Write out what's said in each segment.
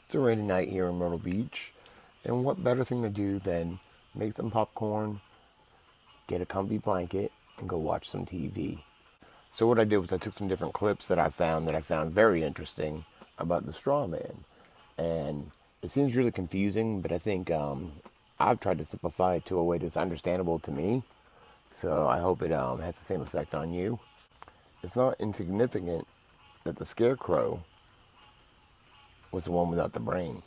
It's a rainy night here in Myrtle Beach, and what better thing to do than make some popcorn, get a comfy blanket, and go watch some TV. So what I did was I took some different clips that I found very interesting about the straw man, and it seems really confusing, but I think I've tried to simplify it to a way that's understandable to me. So I hope it has the same effect on you. It's not insignificant that the scarecrow was the one without the brain.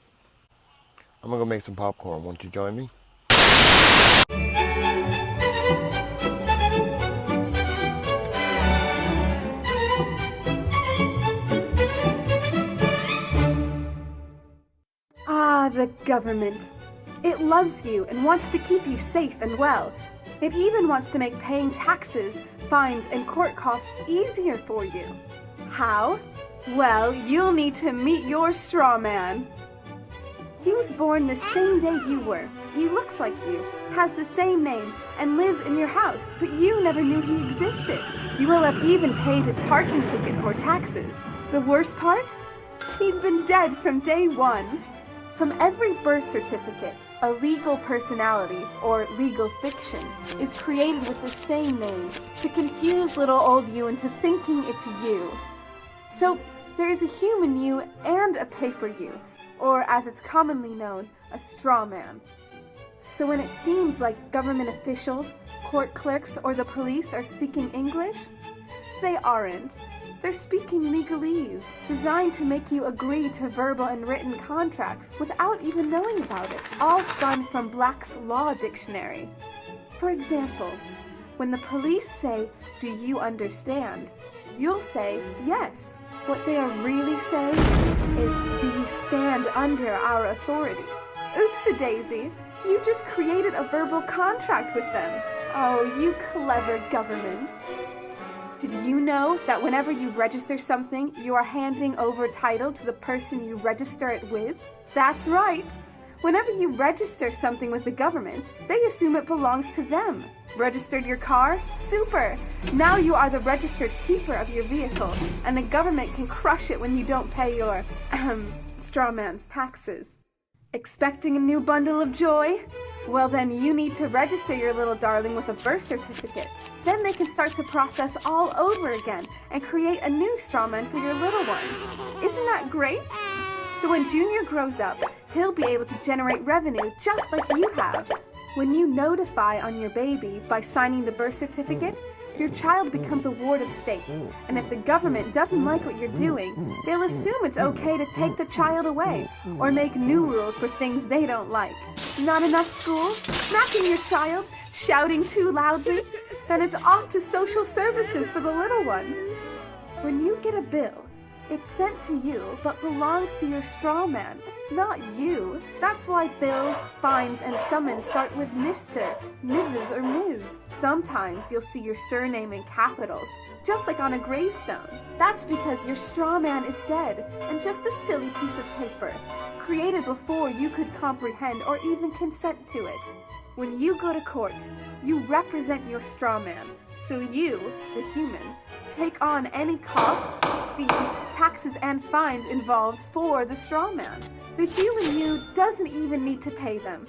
I'm gonna go make some popcorn. Won't you join me? Ah, the government. It loves you and wants to keep you safe and well. It even wants to make paying taxes, fines, and court costs easier for you. How? Well, you'll need to meet your straw man. He was born the same day you were. He looks like you, has the same name, and lives in your house, but you never knew he existed. You will have even paid his parking tickets or taxes. The worst part? He's been dead from day one. From every birth certificate, a legal personality, or legal fiction, is created with the same name to confuse little old you into thinking it's you. So, there is a human you and a paper you, or as it's commonly known, a straw man. So when it seems like government officials, court clerks, or the police are speaking English, they aren't. They're speaking legalese, designed to make you agree to verbal and written contracts without even knowing about it, all spun from Black's Law Dictionary. For example, when the police say, "Do you understand?" you'll say, "Yes." What they are really saying is, "Do you stand under our authority?" Oops-a-daisy, you just created a verbal contract with them. Oh, you clever government. Did you know that whenever you register something, you are handing over title to the person you register it with? That's right. Whenever you register something with the government, they assume it belongs to them. Registered your car? Super! Now you are the registered keeper of your vehicle, and the government can crush it when you don't pay your, straw man's taxes. Expecting a new bundle of joy? Well then you need to register your little darling with a birth certificate. Then they can start the process all over again and create a new straw man for your little one. Isn't that great? So when Junior grows up, he'll be able to generate revenue just like you have. When you notify on your baby by signing the birth certificate, your child becomes a ward of state, and if the government doesn't like what you're doing, they'll assume it's okay to take the child away, or make new rules for things they don't like. Not enough school? Smacking your child? Shouting too loudly? Then it's off to social services for the little one. When you get a bill, it's sent to you, but belongs to your straw man, not you. That's why bills, fines, and summons start with Mr., Mrs., or Ms. Sometimes you'll see your surname in capitals, just like on a gravestone. That's because your straw man is dead, and just a silly piece of paper, created before you could comprehend or even consent to it. When you go to court, you represent your straw man, so you, the human, take on any costs, fees, taxes, and fines involved for the straw man. The human you doesn't even need to pay them.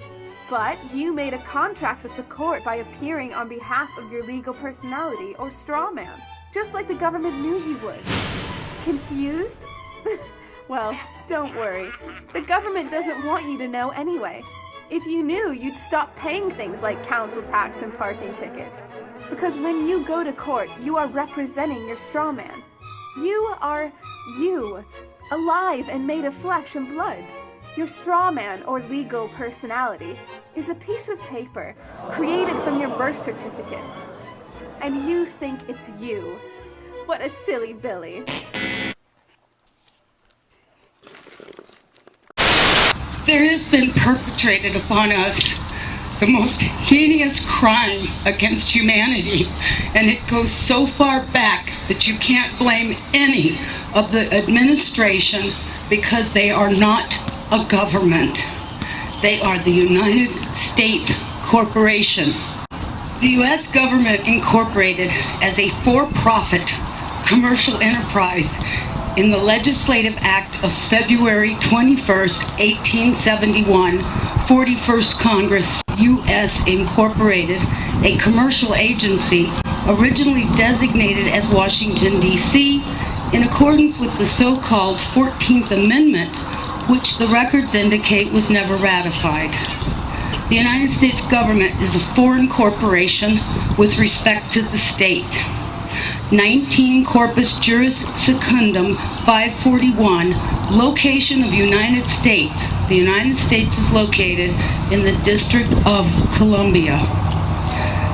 But you made a contract with the court by appearing on behalf of your legal personality or straw man, just like the government knew you would. Confused? Well, don't worry. The government doesn't want you to know anyway. If you knew, you'd stop paying things like council tax and parking tickets. Because when you go to court, you are representing your straw man. You are you, alive and made of flesh and blood. Your straw man, or legal personality, is a piece of paper created from your birth certificate. And you think it's you. What a silly Billy. There has been perpetrated upon us the most heinous crime against humanity, and it goes so far back that you can't blame any of the administration because they are not a government. They are the United States Corporation. The U.S. government incorporated as a for-profit commercial enterprise in the Legislative Act of February 21st, 1871, 41st Congress, U.S. Incorporated, a commercial agency originally designated as Washington, D.C., in accordance with the so-called 14th Amendment, which the records indicate was never ratified. The United States government is a foreign corporation with respect to the state. 19 Corpus Juris Secundum 541, location of United States. The United States is located in the District of Columbia.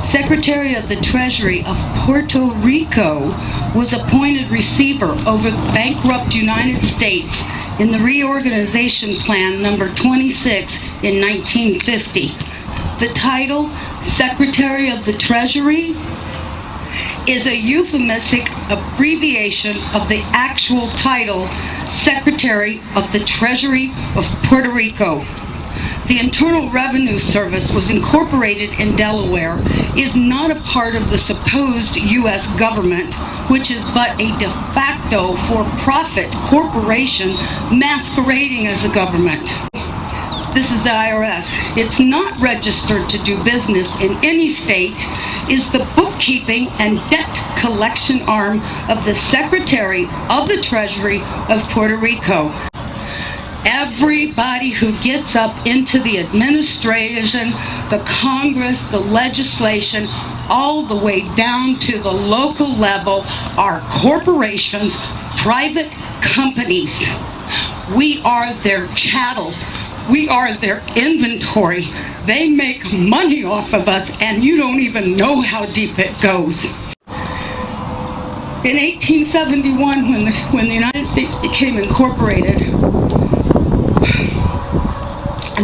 Secretary of the Treasury of Puerto Rico was appointed receiver over the bankrupt United States in the Reorganization Plan number 26 in 1950. The title, Secretary of the Treasury, is a euphemistic abbreviation of the actual title, Secretary of the Treasury of Puerto Rico. The Internal Revenue Service was incorporated in Delaware, is not a part of the supposed U.S. government, which is but a de facto for-profit corporation masquerading as a government. This is the IRS. It's not registered to do business in any state, is the bookkeeping and debt collection arm of the Secretary of the Treasury of Puerto Rico. Everybody who gets up into the administration, the Congress, the legislation, all the way down to the local level are corporations, private companies. We are their chattel. We are their inventory. They make money off of us, and you don't even know how deep it goes. In 1871, when the United States became incorporated,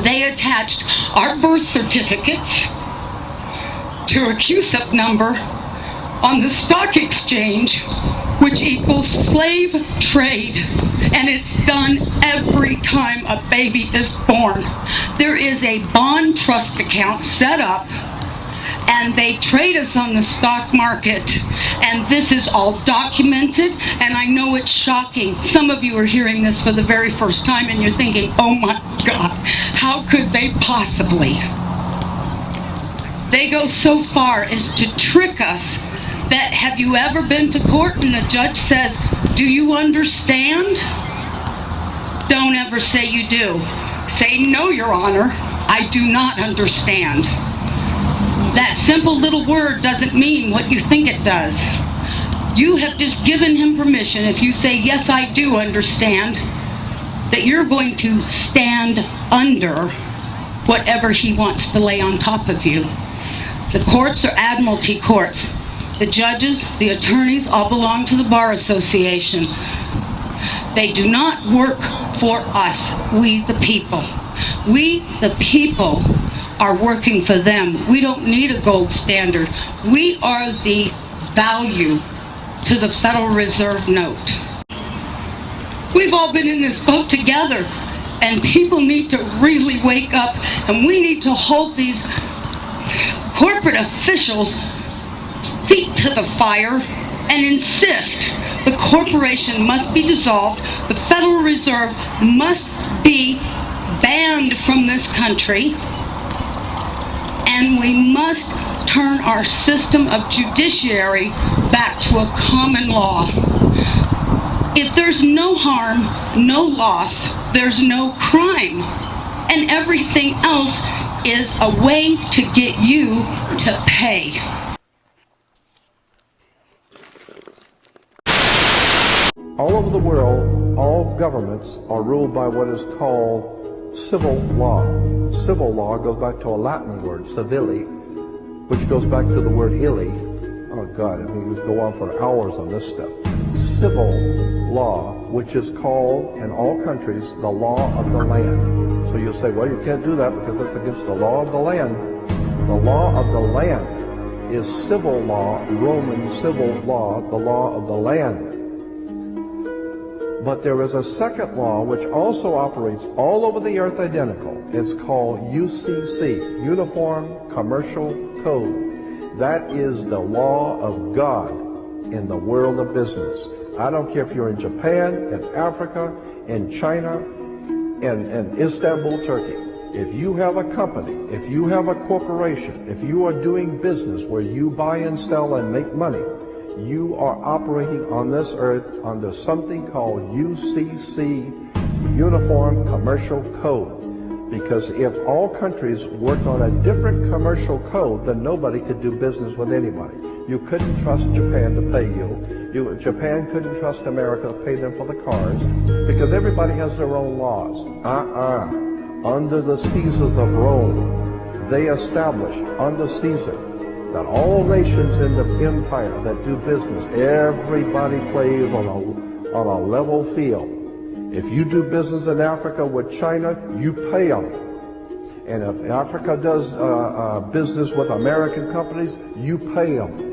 they attached our birth certificates to a CUSIP number on the stock exchange, which equals slave trade. And it's done every time a baby is born. There is a bond trust account set up, and they trade us on the stock market. And this is all documented, and I know it's shocking. Some of you are hearing this for the very first time, and you're thinking, oh my God, how could they possibly? They go so far as to trick us that, have you ever been to court and the judge says, do you understand? Don't ever say you do. Say, no, Your Honor, I do not understand. That simple little word doesn't mean what you think it does. You have just given him permission, if you say, yes, I do understand, that you're going to stand under whatever he wants to lay on top of you. The courts are admiralty courts. The judges, the attorneys, all belong to the Bar Association. They do not work for us, we the people. We the people are working for them. We don't need a gold standard. We are the value to the Federal Reserve note. We've all been in this boat together, and people need to really wake up, and we need to hold these corporate officials' feet to the fire and insist the corporation must be dissolved, the Federal Reserve must be banned from this country, and we must turn our system of judiciary back to a common law. If there's no harm, no loss, there's no crime. And everything else is a way to get you to pay. All over the world, all governments are ruled by what is called civil law. Civil law goes back to a Latin word, civili, which goes back to the word illy. Oh God, I mean, we could go on for hours on this stuff. Civil law, which is called in all countries the law of the land. So you'll say, well, you can't do that because that's against the law of the land. The law of the land is civil law, Roman civil law, the law of the land. But there is a second law which also operates all over the earth identical. It's called UCC, Uniform Commercial Code. That is the law of God in the world of business. I don't care if you're in Japan, in Africa, in China, in Istanbul, Turkey. If you have a company, if you have a corporation, if you are doing business where you buy and sell and make money, you are operating on this earth under something called UCC, Uniform Commercial Code. Because if all countries worked on a different commercial code, then nobody could do business with anybody. You couldn't trust Japan to pay you. Japan couldn't trust America to pay them for the cars, because everybody has their own laws. Under the Caesars of Rome, they established under Caesar that all nations in the empire that do business, everybody plays on a level field. If you do business in Africa with China, you pay them. And if Africa does business with American companies, you pay them.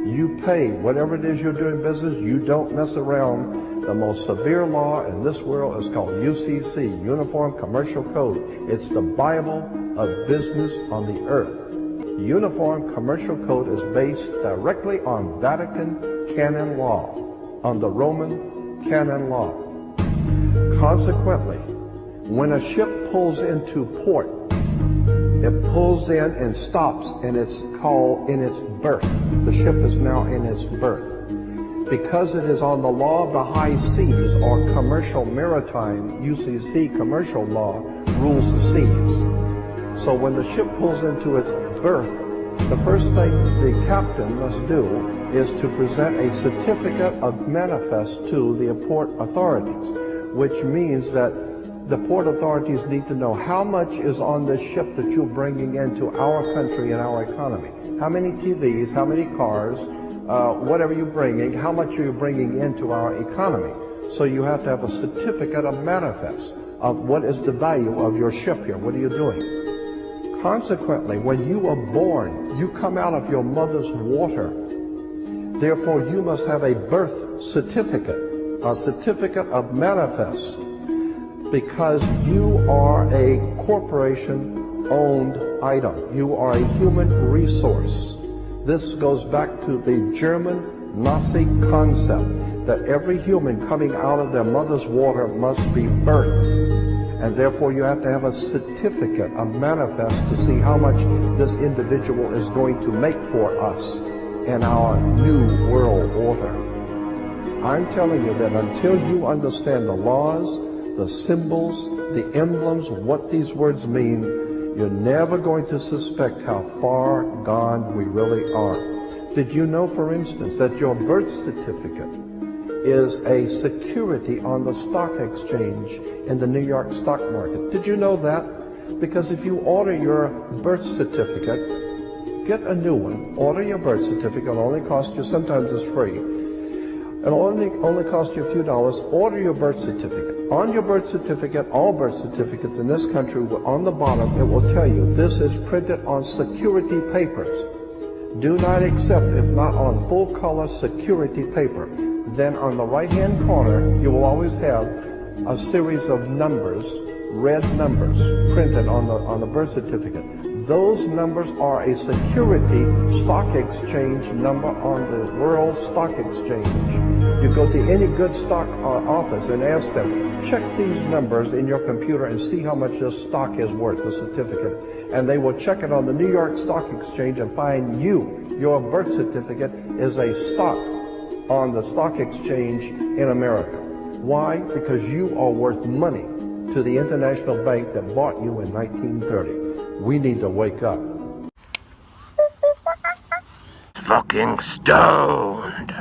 You pay. Whatever it is you're doing business, you don't mess around. The most severe law in this world is called UCC, Uniform Commercial Code. It's the Bible of business on the earth. Uniform Commercial Code is based directly on Vatican canon law, on the Roman canon law. Consequently, when a ship pulls into port, it pulls in and stops, and it's called in its berth. The ship is now in its berth. Because it is on the law of the high seas, or commercial maritime, UCC commercial law, rules the seas. So when the ship pulls into its berth, the first thing the captain must do is to present a certificate of manifest to the port authorities, which means that the port authorities need to know how much is on this ship that you're bringing into our country and our economy. How many TVs, how many cars, whatever you're bringing, how much are you bringing into our economy. So you have to have a certificate of manifest of what is the value of your ship here. What are you doing? Consequently, when you are born, you come out of your mother's water. Therefore, you must have a birth certificate, a certificate of manifest, because you are a corporation-owned item. You are a human resource. This goes back to the German Nazi concept that every human coming out of their mother's water must be birthed. And therefore you have to have a certificate, a manifest, to see how much this individual is going to make for us in our new world order. I'm telling you that until you understand the laws, the symbols, the emblems, what these words mean, you're never going to suspect how far gone we really are. Did you know, for instance, that your birth certificate is a security on the stock exchange in the New York stock market? Did you know that? Because if you order your birth certificate, get a new one, order your birth certificate, it'll only cost you, sometimes it's free, it'll only cost you a few dollars. Order your birth certificate. On your birth certificate, all birth certificates in this country, on the bottom, it will tell you this is printed on security papers. Do not accept if not on full color security paper. Then on the right hand corner, you will always have a series of numbers, red numbers, printed on the birth certificate. Those numbers are a security stock exchange number on the World Stock Exchange. You go to any good stock office and ask them, check these numbers in your computer and see how much this stock is worth, the certificate. And they will check it on the New York Stock Exchange and find your birth certificate is a stock on the stock exchange in America. Why? Because you are worth money to the international bank that bought you in 1930. We need to wake up. Fucking stoned.